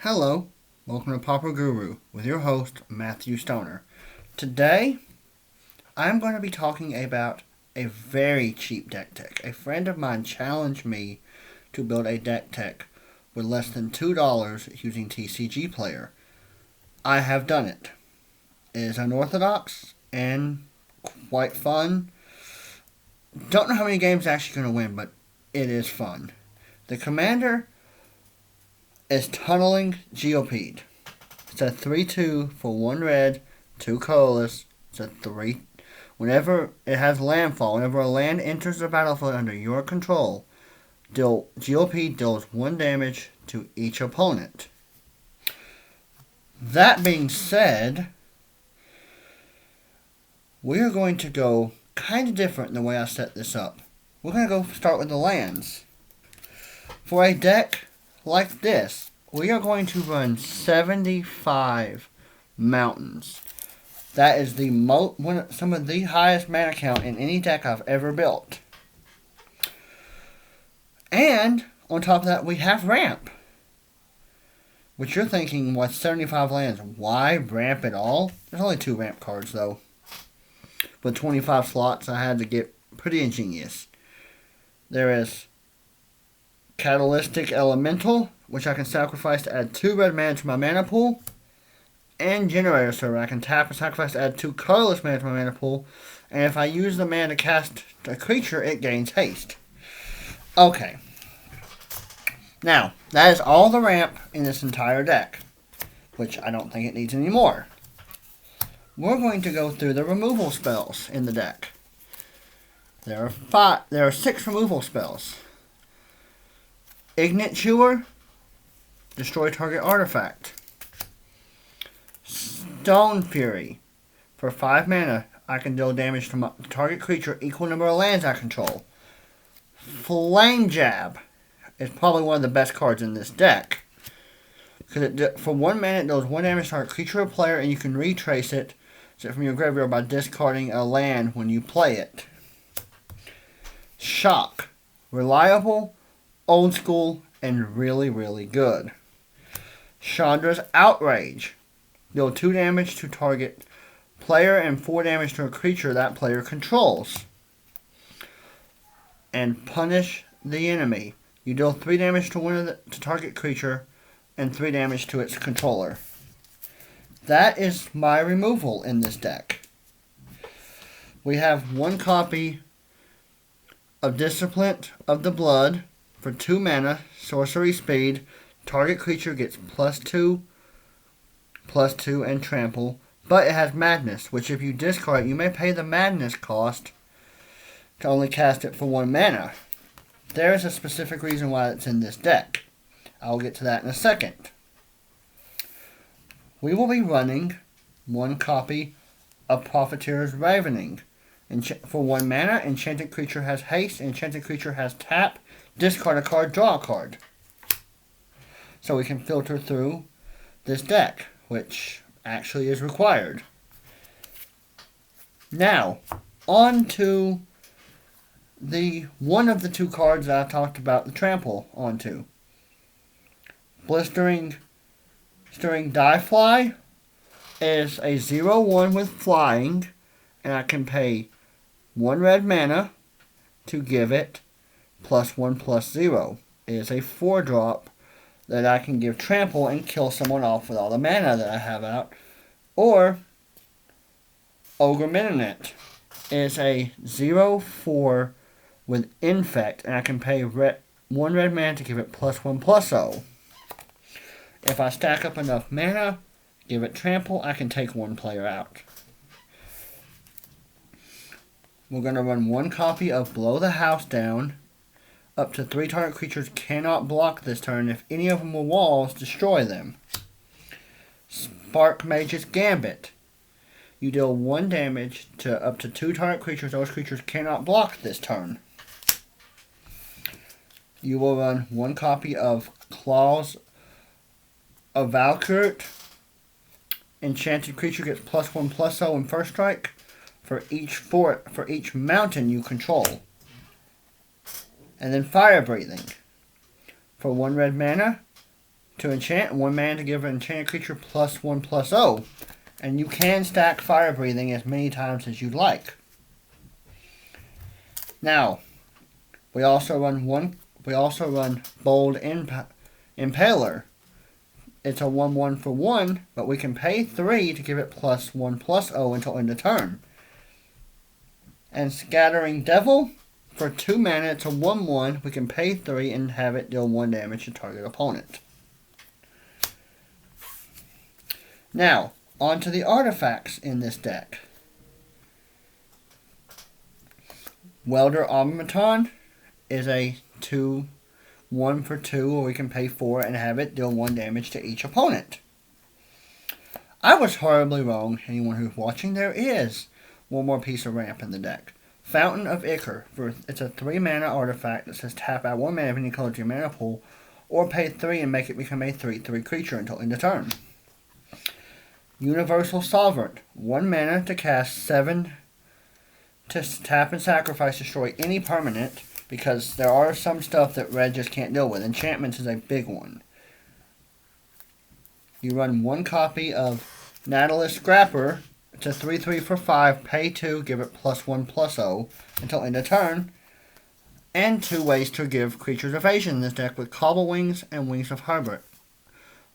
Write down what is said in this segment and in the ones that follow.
Hello, welcome to Pauper Guru with your host, Matthew Stoner. Today, I'm going to be talking about a very cheap deck tech. A friend of mine challenged me to build a deck tech with less than $2 using TCG Player. I have done it. It is unorthodox and quite fun. Don't know how many games I'm actually going to win, but it is fun. The commander is Tunneling Geopede. It's a 3/2 for 1 red, 2 colorless. It's a 3. Whenever it has landfall, whenever a land enters the battlefield under your control, Geopede deals 1 damage to each opponent. That being said, we are going to go kind of different in the way I set this up. We're going to go start with the lands. For a deck like this, we are going to run 75 mountains. That is some of the highest mana count in any deck I've ever built. And on top of that, we have ramp. Which you're thinking, what, 75 lands? Why ramp at all? There's only 2 ramp cards though. With 25 slots, I had to get pretty ingenious. There is Catalytic Elemental, which I can sacrifice to add 2 red mana to my mana pool. And Generator Server, I can tap and sacrifice to add 2 colorless mana to my mana pool. And if I use the mana to cast a creature, it gains haste. Okay. Now, that is all the ramp in this entire deck, which I don't think it needs any more. We're going to go through the removal spells in the deck. There are 6 removal spells. Ignite Chewer, destroy target artifact. Stone Fury, for 5 mana, I can deal damage to my target creature equal number of lands I control. Flame Jab is probably one of the best cards in this deck. Because for 1 mana, it deals 1 damage to target creature or player, and you can retrace it from your graveyard by discarding a land when you play it. Shock, reliable, old school, and really, really good. Chandra's Outrage. Deal 2 damage to target player and 4 damage to a creature that player controls. And Punish the Enemy. You deal 3 damage to target creature and 3 damage to its controller. That is my removal in this deck. We have 1 copy of Discipline of the Blood for 2 mana, sorcery speed. Target creature gets +2, +2, and trample. But it has madness, which if you discard it, you may pay the madness cost to only cast it for 1 mana. There is a specific reason why it's in this deck. I'll get to that in a second. We will be running 1 copy of Profiteer's Ravening. For 1 mana, enchanted creature has haste, enchanted creature has tap, discard a card, draw a card. So we can filter through this deck, which actually is required. Now, on to one of the 2 cards that I talked about the trample onto. Blistering Diefly is a 0/1 with flying, and I can pay 1 red mana to give it +1/+0. It is a 4-drop that I can give trample and kill someone off with all the mana that I have out. Or Ogre Minonet is a 0/4 with infect, and I can pay 1 red mana to give it +1/+0. If I stack up enough mana, give it trample, I can take 1 player out. We're going to run 1 copy of Blow the House Down. Up to 3 target creatures cannot block this turn. If any of them were walls, destroy them. Spark Mage's Gambit. You deal 1 damage to up to 2 target creatures. Those creatures cannot block this turn. You will run 1 copy of Claws of Valkyrd. Enchanted creature gets +1/+0 in first strike for each mountain you control. And then Fire Breathing. For 1 red mana, to enchant, 1 mana to give an enchanted creature +1/+0. And you can stack Fire Breathing as many times as you'd like. Now, we also run Bold Impaler. It's a 1/1 for 1, but we can pay 3 to give it +1/+0 until end of turn. And Scattering Devil, for 2 mana, it's a 1/1. We can pay 3 and have it deal 1 damage to target opponent. Now, on to the artifacts in this deck. Welder Automaton is a 1 for 2, or we can pay 4 and have it deal 1 damage to each opponent. I was horribly wrong. Anyone who's watching, there is one more piece of ramp in the deck. Fountain of Ichor. It's a 3 mana artifact that says tap out 1 mana of any color to your mana pool, or pay 3 and make it become a 3/3 creature until end of turn. Universal Sovereign. 1 mana to cast 7 to tap and sacrifice, destroy any permanent, because there are some stuff that red just can't deal with. Enchantments is a big one. You run 1 copy of Nautilus Scrapper. It's a 3/3 for 5, pay 2, give it +1/+0 until end of turn. And 2 ways to give creatures evasion in this deck with Cobble Wings and Wings of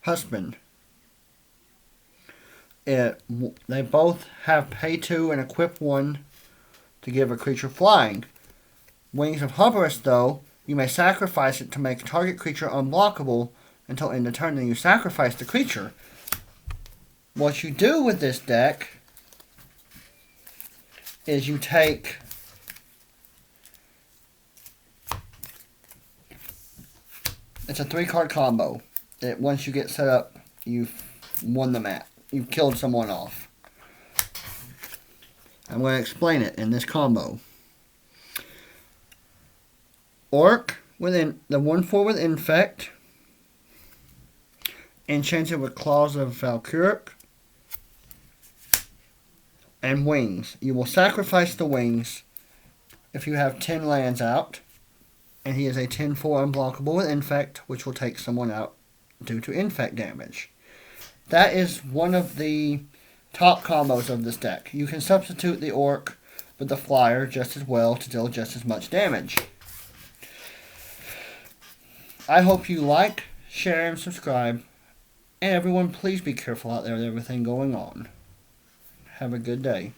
Husband. They both have pay 2 and equip 1 to give a creature flying. Wings of Hubris, though, you may sacrifice it to make target creature unblockable until end of turn, then you sacrifice the creature. What you do with this deck is you take it's a 3-card combo. Once you get set up, you've won the match. You've killed someone off. I'm going to explain it in this combo. Orc within the 1/4 with Infect, enchanted with Claws of Valkyrk, and Wings. You will sacrifice the Wings if you have 10 lands out, and he is a 10/4 unblockable with Infect, which will take someone out due to Infect damage. That is one of the top combos of this deck. You can substitute the Orc with the Flyer just as well to deal just as much damage. I hope you like, share, and subscribe. And everyone, please be careful out there with everything going on. Have a good day.